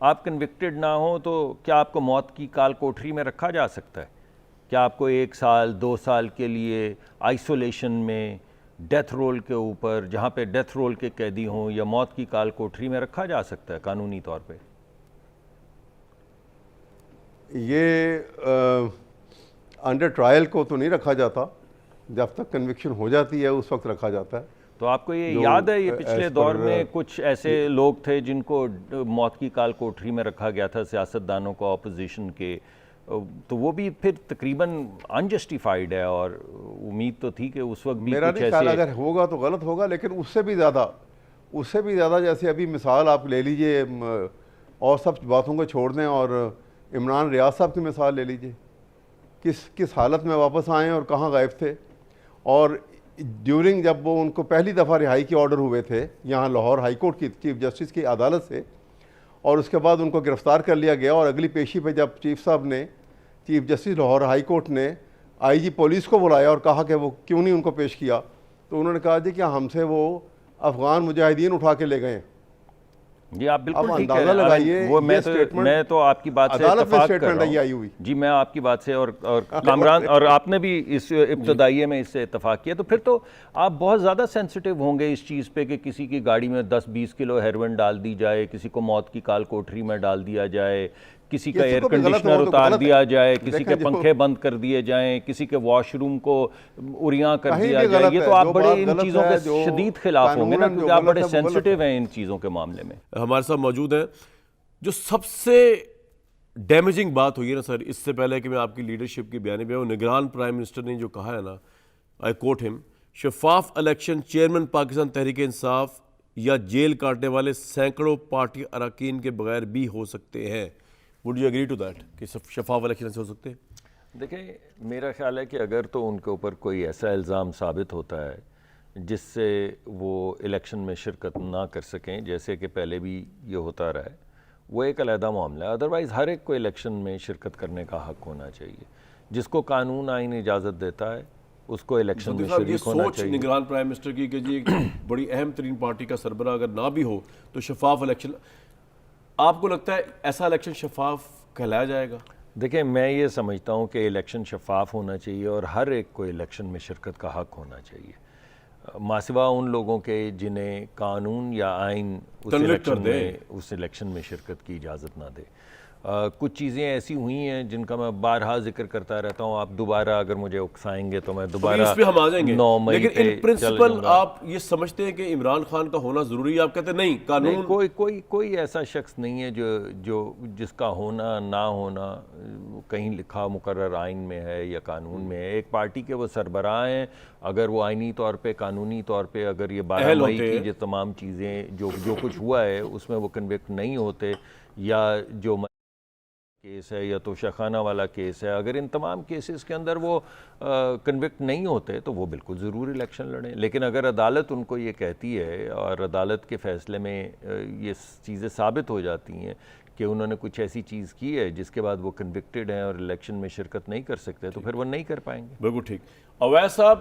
आप कन्विक्टेड ना हो तो क्या आपको मौत की काल कोठरी में रखा जा सकता है? क्या आपको 1 साल 2 साल के लिए आइसोलेशन में डेथ रोल के ऊपर, जहाँ पे डेथ रोल के कैदी हों, या मौत की काल कोठरी में रखा जा सकता है कानूनी तौर पे? ये अंडर ट्रायल को तो नहीं रखा जाता, जब तक कन्विक्शन हो जाती है उस वक्त रखा जाता है। तो आपको ये याद है, ये पिछले दौर में कुछ ऐसे लोग थे जिनको मौत की काल कोठरी में रखा गया था, सियासतदानों को, ऑपोजिशन के, तो वो भी फिर तकरीबन अनजस्टिफाइड है, और उम्मीद तो थी कि उस वक्त भी मेरा कुछ नहीं ख्याल, ऐसे। अगर होगा तो गलत होगा, लेकिन उससे भी ज़्यादा जैसे अभी मिसाल आप ले लीजिए, और सब बातों को छोड़ दें और इमरान रियाज साहब की मिसाल ले लीजिए, किस हालत में वापस आए और कहाँ गायब थे। और ड्यूरिंग जब वो उनको पहली दफ़ा रिहाई के ऑर्डर हुए थे यहाँ लाहौर हाई कोर्ट की चीफ जस्टिस की अदालत से, और उसके बाद उनको गिरफ़्तार कर लिया गया, और अगली पेशी पे जब chief justice Lahore high court ने आईजी पुलिस को बुलाया और कहा कि वो क्यों नहीं उनको पेश किया, तो उन्होंने कहा जी कि हमसे वो अफ़गान मुजाहिदीन उठा के ले गए। जी आप बिल्कुल ठीक है, अंदाज़ा लगाइए। वो मैं तो आपकी बात से इत्तेफाक कर रहा आई हुई। जी, मैं आपकी बात से, और कामरान और आपने भी इस इब्तदाइये में इससे इत्तेफाक किया, तो फिर तो आप बहुत ज़्यादा सेंसिटिव होंगे इस चीज़ पे कि किसी की गाड़ी में 10-20 किलो हेरोइन डाल दी जाए, किसी को मौत की काल कोठरी में डाल दिया जाए, किसी का एयर कंडीशनर उतार दिया जाए, किसी के पंखे बंद कर दिए जाएं, किसी के वॉशरूम को उरियां कर दिया जाए। ये तो आप बड़े इन चीज़ों के शदीद खिलाफ होंगे ना, क्योंकि आप बड़े सेंसिटिव हैं इन चीज़ों के मामले में। हमारे साथ मौजूद हैं जो सबसे डैमेजिंग बात हुई है ना सर, इससे पहले कि मैं आपकी लीडरशिप की बयानी में, निगरान प्राइम मिनिस्टर ने जो कहा है ना, आई कोट हिम, शफाफ इलेक्शन चेयरमैन पाकिस्तान तहरीक इंसाफ या जेल काटने वाले सैकड़ों पार्टी अरकान के बगैर भी हो सकते हैं। Would you agree to that कि शफाफ इलेक्शन से हो सकते हैं? देखिए, मेरा ख्याल है कि अगर तो उनके ऊपर कोई ऐसा इल्ज़ाम साबित होता है जिससे वो इलेक्शन में शिरकत ना कर सकें, जैसे कि पहले भी ये होता रहा है, वो एक अलहदा मामला है। अदरवाइज़ हर एक को इलेक्शन में शिरकत करने का हक़ होना चाहिए। जिसको कानून आइन इजाज़त देता है उसको इलेक्शन में शरीक होना चाहिए। निगरान प्राइम मिनिस्टर की कि जी बड़ी अहम तरीन पार्टी का सरबराह अगर ना भी हो तो शफाफ इलेक्शन, आपको लगता है ऐसा इलेक्शन शफाफ कहलाया जाएगा? देखिए, मैं ये समझता हूँ कि इलेक्शन शफाफ होना चाहिए और हर एक को इलेक्शन में शिरकत का हक़ होना चाहिए, मासिवा उन लोगों के जिन्हें कानून या आइन उस इलेक्शन में शिरकत की इजाज़त ना दे। कुछ चीज़ें ऐसी हुई हैं जिनका मैं बारहा जिक्र करता रहता हूँ, आप दोबारा अगर मुझे उकसाएंगे तो मैं दोबारा इस पे हम आ जाएंगे। 9 मई लेकिन पे इन प्रिंसिपल आप ये समझते हैं कि इमरान खान का होना ज़रूरी है? आप कहते हैं नहीं, कानून नहीं, कोई ऐसा शख्स नहीं है जो जिसका होना ना होना कहीं लिखा मुकर्रर आइन में है या कानून में है। एक पार्टी के वो सरबराह हैं, अगर वो आइनी तौर पे, कानूनी तौर पे अगर ये 12 मई की जो तमाम चीज़ें जो कुछ हुआ है उसमें वो कन्विक्ट नहीं होते, या जो केस है या तो शाखाना वाला केस है, अगर इन तमाम केसेस के अंदर वो कन्विक्ट नहीं होते तो वो बिल्कुल ज़रूर इलेक्शन लड़ें। लेकिन अगर अदालत उनको ये कहती है और अदालत के फ़ैसले में ये चीज़ें साबित हो जाती हैं कि उन्होंने कुछ ऐसी चीज़ की है जिसके बाद वो कन्विक्टेड हैं और इलेक्शन में शिरकत नहीं कर सकते, तो फिर वो नहीं कर पाएंगे। बिल्कुल ठीक। अवैध साहब,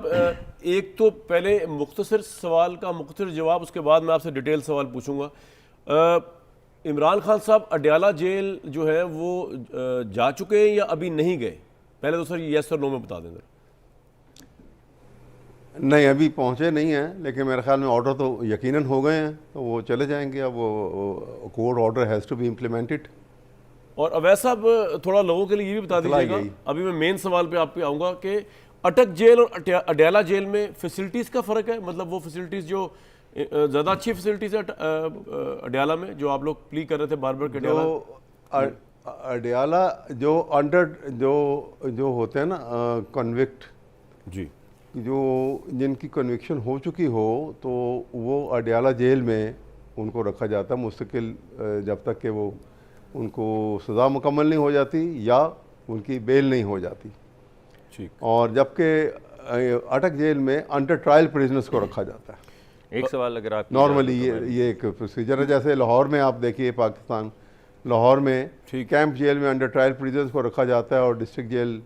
एक तो पहले मुख्तसर सवाल का मुख्तसर जवाब, उसके बाद मैं आपसे डिटेल सवाल पूछूंगा। इमरान खान साहब अडयाला जेल जो है वो जा चुके हैं या अभी नहीं गए? पहले तो सर यस और नो में बता दें। नहीं, अभी पहुंचे नहीं हैं, लेकिन मेरे ख्याल में ऑर्डर तो यकीनन हो गए हैं, तो वो चले जाएंगे। अब वो court order has to be implemented. और अवैध साहब, थोड़ा लोगों के लिए ये भी बता दीजिएगा, अभी मैं मेन सवाल पे आप पे आऊँगा कि अटक जेल और अडयाला जेल में फैसिलिटीज़ का फ़र्क है? मतलब वो फैसिलिटीज़ जो ज़्यादा अच्छी फैसिलिटीज़ है अडयाला में, जो आप लोग प्ली कर रहे थे बार बार के अडयाला जो अंडर जो होते हैं ना कन्विक्ट जी, जो जिनकी कन्विक्शन हो चुकी हो, तो वो अडयाला जेल में उनको रखा जाता है मुस्तकिल, जब तक कि वो उनको सज़ा मुकम्मल नहीं हो जाती या उनकी बेल नहीं हो जाती। ठीक। और जबकि अटक जेल में अंडर ट्रायल प्रिजनर्स को रखा जाता है। एक सवाल अगर आप नॉर्मली ये एक प्रोसीजर है। जैसे लाहौर में आप देखिए, पाकिस्तान लाहौर में कैंप जेल में अंडर ट्रायल प्रिजनर्स को रखा जाता है और डिस्ट्रिक्ट जेल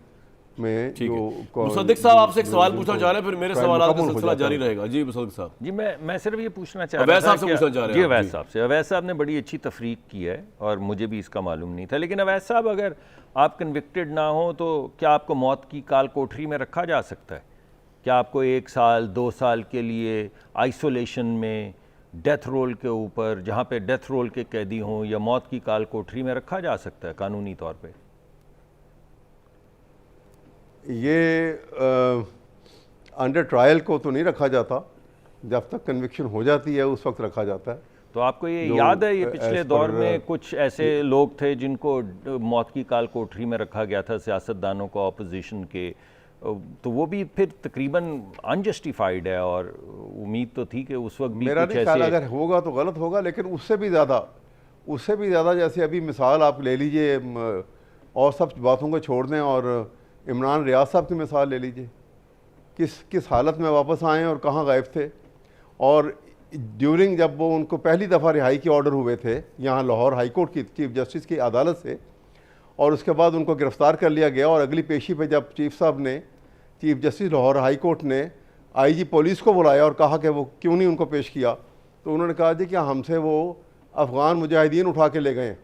में जो मुसद्दिक साहब आपसे एक सवाल पूछना चाह रहे हैं, फिर मेरे crime सवाल का मुकम्मल हो सिलसिला जाता जारी है। रहेगा। जी मुसद्दिक साहब। जी मैं सिर्फ ये पूछना चाह अवैध रहा था साहब से कि- पूछना चाह रहे हैं जी आप, अवैध जी। साहब से। अवैध साहब ने बड़ी अच्छी तफरीक की है और मुझे भी इसका मालूम नहीं था, लेकिन अवैध साहब अगर आप कन्विक्टेड ना हो तो क्या आपको मौत की काल कोठरी में रखा जा सकता है? क्या आपको 1 साल 2 साल के लिए आइसोलेशन में डेथ रोल के ऊपर, जहाँ पे डेथ रोल के कैदी हों, या मौत की काल कोठरी में रखा जा सकता है कानूनी तौर पे? ये अंडर ट्रायल को तो नहीं रखा जाता, जब तक कन्विक्शन हो जाती है उस वक्त रखा जाता है। तो आपको ये जो, याद है ये पिछले as दौर per, में कुछ ऐसे लोग थे जिनको मौत की काल कोठरी में रखा गया था, सियासतदानों को, ऑपोजिशन के, तो वो भी फिर तकरीबन अनजस्टिफाइड है, और उम्मीद तो थी कि उस वक्त भी मेरा कुछ नहीं ख्याल, ऐसे। अगर होगा तो गलत होगा, लेकिन उससे भी ज़्यादा जैसे अभी मिसाल आप ले लीजिए, और सब बातों को छोड़ दें और इमरान रियाज साहब की मिसाल ले लीजिए, किस हालत में वापस आए और कहाँ गायब थे। और ड्यूरिंग जब वो उनको पहली दफ़ा रिहाई के ऑर्डर हुए थे यहाँ लाहौर हाई कोर्ट की चीफ जस्टिस की अदालत से, और उसके बाद उनको गिरफ़्तार कर लिया गया, और अगली पेशी पे जब chief justice Lahore high court ने आईजी पुलिस को बुलाया और कहा कि वो क्यों नहीं उनको पेश किया, तो उन्होंने कहा जी कि हमसे वो अफ़गान मुजाहिदीन उठा के ले गए।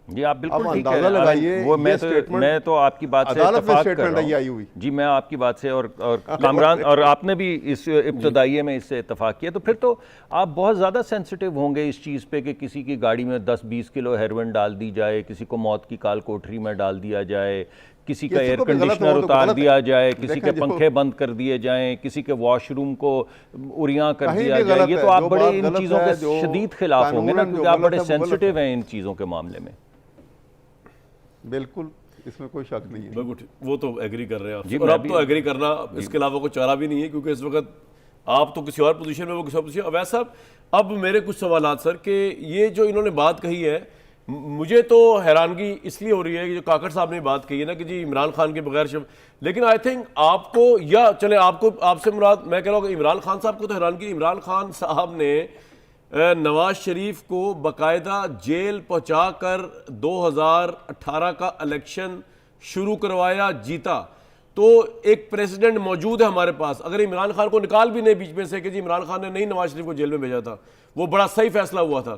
जी आप बिल्कुल अब ठीक है। अंदाज़ा लगाइए, वो ये statement मैं तो आपकी बात से अदालत में इत्तेफाक कर statement रहा हूँ। आई हुई। जी मैं आपकी बात से और कामरान और आपने भी इस इब्तदाइये में इससे इत्तेफाक किया, तो फिर तो आप बहुत ज़्यादा सेंसिटिव होंगे इस चीज़ पे कि किसी की गाड़ी में 10-20 किलो हेरोइन डाल दी जाए, किसी को मौत की काल कोठरी में डाल दिया जाए, किसी का किसी एयर को भी गलत कंडीशनर हो तो उतार गलत है। दिया जाए, किसी के देखें जो- पंखे बंद कर दिए जाएं, किसी के वॉशरूम को उरियां कर कहीं दिया भी जाए, गलत ये है। तो आप जो बड़े बात इन गलत चीज़ों है, के जो शदीद खिलाफ होंगे ना, कानूनन जो क्योंकि आप गलत बड़े है, वो गलत सेंसिटिव हैं इन चीज़ों के मामले में। बिल्कुल, इसमें कोई शक नहीं है। बिल्कुल ठीक, वो तो एग्री कर रहे हैं जी, आपसे, और मैं अब भी- तो एग्री करना इसके अलावा कोई चारा भी नहीं है, क्योंकि इस वक्त आप तो किसी और पोजीशन में, वो किसी और पोजीशन। अब ऐसा, अब मेरे कुछ सवालात सर कि ये जो इन्होंने बात कही है, मुझे तो हैरानगी इसलिए हो रही है कि जो काकड़ साहब ने बात कही है ना कि जी इमरान खान के बगैर शब, लेकिन आई थिंक आपको, या चले आपको, आपसे मुराद मैं कह रहा हूँ कि इमरान खान साहब को तो हैरानगी, इमरान खान साहब ने नवाज शरीफ को बाकायदा जेल पहुंचा कर 2018 का इलेक्शन शुरू करवाया, जीता। तो एक प्रेसिडेंट मौजूद है हमारे पास, अगर इमरान खान को निकाल भी नहीं बीच में से कि जी इमरान खान ने नहीं नवाज शरीफ को जेल में भेजा था, वो बड़ा सही फैसला हुआ था,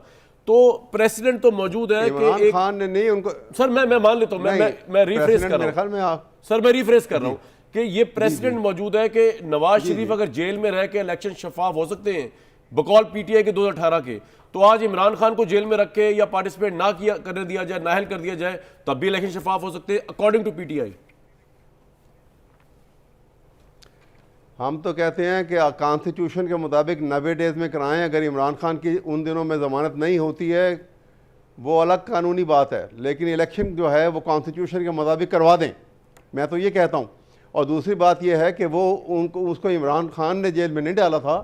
तो प्रेसिडेंट तो मौजूद है इमरान कि एक, खान ने नहीं उनको, सर मैं मान लेता हूं, मैं रिफ्रेश प्रेसिडेंट कर मेरे रहा ख्याल में हूं आप सर, मैं रिफ्रेश कर रहा हूं कि ये प्रेसिडेंट मौजूद है कि नवाज शरीफ अगर जेल में रह के इलेक्शन शफाफ हो सकते हैं बकौल पीटीआई के 2018 के, तो आज इमरान खान को जेल में रख के या पार्टिसिपेट ना किया करने दिया जाए, नाहल कर दिया जाए, तब भी इलेक्शन शफाफ हो सकते हैं अकॉर्डिंग टू पीटीआई। हम तो कहते हैं कि कॉन्स्टिट्यूशन के मुताबिक 90 डेज में कराएं। अगर इमरान खान की उन दिनों में ज़मानत नहीं होती है वो अलग कानूनी बात है, लेकिन इलेक्शन जो है वो कॉन्स्टिट्यूशन के मुताबिक करवा दें, मैं तो ये कहता हूँ। और दूसरी बात यह है कि वो उसको इमरान खान ने जेल में नहीं डाला था,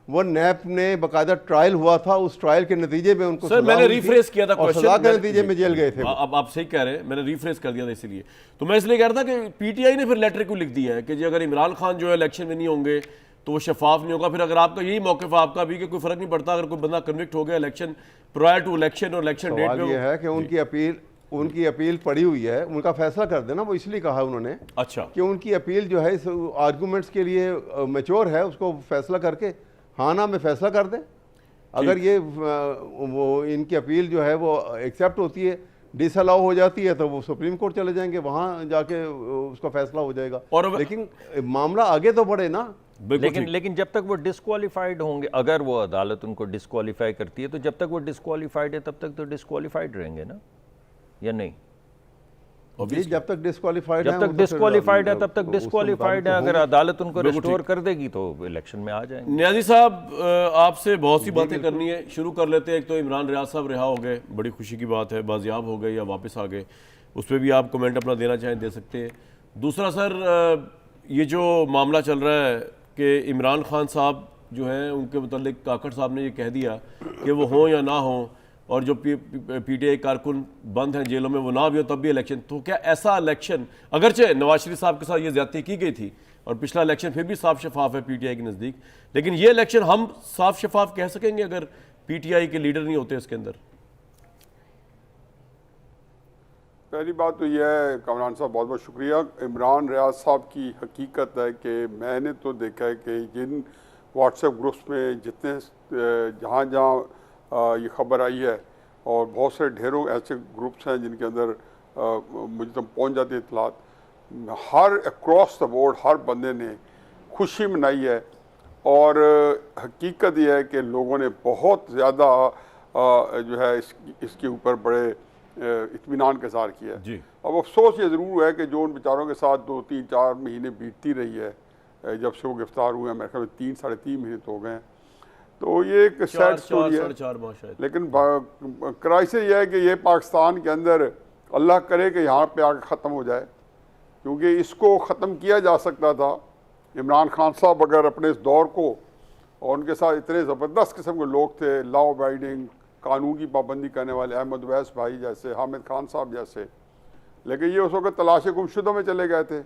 वो नैप ने बाकायदा ट्रायल हुआ था, उस ट्रायल के नतीजे में उनको सर मैंने रिफ्रेश किया था और क्वेश्चन, सजा के नतीजे में जेल गए थे वो। अब आप सही कह रहे हैं, मैंने रिफ्रेश कर दिया था इसीलिए। तो मैं इसलिए कह रहा था कि पीटीआई ने फिर लेटर क्यों लिख दिया है कि जी अगर इमरान खान जो है इलेक्शन में नहीं होंगे तो वो शफाफ नहीं होगा। फिर अगर आपका यही मौक़िफ़ है आपका भी कि कोई फर्क नहीं पड़ता अगर कोई बंदा कन्विक्ट हो गया इलेक्शन प्रायर टू इलेक्शन और इलेक्शन डेट सवाल पे, ये है कि उनकी अपील पड़ी हुई है, उनका फैसला कर देना, वो इसलिए कहा उन्होंने अच्छा कि उनकी अपील जो है इस आर्गूमेंट्स के लिए मैच्योर है, उसको फैसला करके हाँ ना में फैसला कर दें। अगर ये वो इनकी अपील जो है वो एक्सेप्ट होती है, डिसअलाउ हो जाती है, तो वो सुप्रीम कोर्ट चले जाएंगे, वहाँ जाके उसका फैसला हो जाएगा। लेकिन मामला आगे तो बढ़े ना। लेकिन जब तक वो डिस्क्वालीफाइड होंगे, अगर वो अदालत उनको डिस्क्वालीफाई करती है, तो जब तक वो डिस्क्वालीफाइड है तब तक तो डिस्क्वालीफाइड रहेंगे ना, या नहीं? जब तक डिस्क्वालीफाइड जब तक डिस्क्वालीफाइड है तब तक डिस्क्वालीफाइड है, अगर अदालत उनको रिस्टोर कर देगी तो इलेक्शन में आ जाएंगे। नियाजी साहब आपसे बहुत सी बातें करनी है, शुरू कर लेते हैं। एक तो इमरान रियाज साहब रिहा हो गए, बड़ी खुशी की बात है, बाजियाब हो गए या वापस आ गए, उस पर भी आप कमेंट अपना देना चाहें दे सकते हैं। दूसरा सर, ये जो मामला चल रहा है कि इमरान खान साहब जो हैं उनके मतलब काकड़ साहब ने ये कह दिया कि वो हों या ना हों, और जो पीटीआई कारकुन बंद हैं जेलों में वो ना भी हो तब भी इलेक्शन, तो क्या ऐसा इलेक्शन, अगरचे नवाज शरीफ साहब के साथ ये ज्यादती की गई थी और पिछला इलेक्शन फिर भी साफ शफाफ है पीटीआई के नज़दीक, लेकिन ये इलेक्शन हम साफ शफाफ कह सकेंगे अगर पीटीआई के लीडर नहीं होते इसके अंदर? पहली बात तो यह है, कमरान साहब बहुत बहुत शुक्रिया। इमरान रियाज साहब की हकीकत है कि मैंने तो देखा है कि जिन व्हाट्सएप ग्रुप्स में जितने जहाँ जहाँ ये खबर आई है, और बहुत से ढेरों ऐसे ग्रुप्स हैं जिनके अंदर मुझे तक पहुँच जाती है इतलात, हर अक्रॉस द बोर्ड हर बंदे ने खुशी मनाई है। और हकीकत यह है कि लोगों ने बहुत ज़्यादा जो है इसके ऊपर बड़े इत्मीनान का इज़हार किया है। जी। अब अफसोस ये ज़रूर है कि जो उन बेचारों के साथ 2-3-4 महीने बीतती रही है जब से वो गिरफ्तार हुए हैं, मेरे ख्याल में 3-3.5 महीने तो हो गए हैं, तो ये एक सैड स्टोरी है। 4 माह शायद। लेकिन क्राइसिस ये है कि ये पाकिस्तान के अंदर अल्लाह करे कि यहाँ पे आके ख़त्म हो जाए, क्योंकि इसको ख़त्म किया जा सकता था। इमरान खान साहब अगर अपने इस दौर को, और उनके साथ इतने ज़बरदस्त किस्म के लोग थे, लॉ अबाइडिंग, कानून की पाबंदी करने वाले, अहमद वैस भाई जैसे, हामिद खान साहब जैसे, लेकिन ये उस वक्त तलाश गुमशुदा में चले गए थे।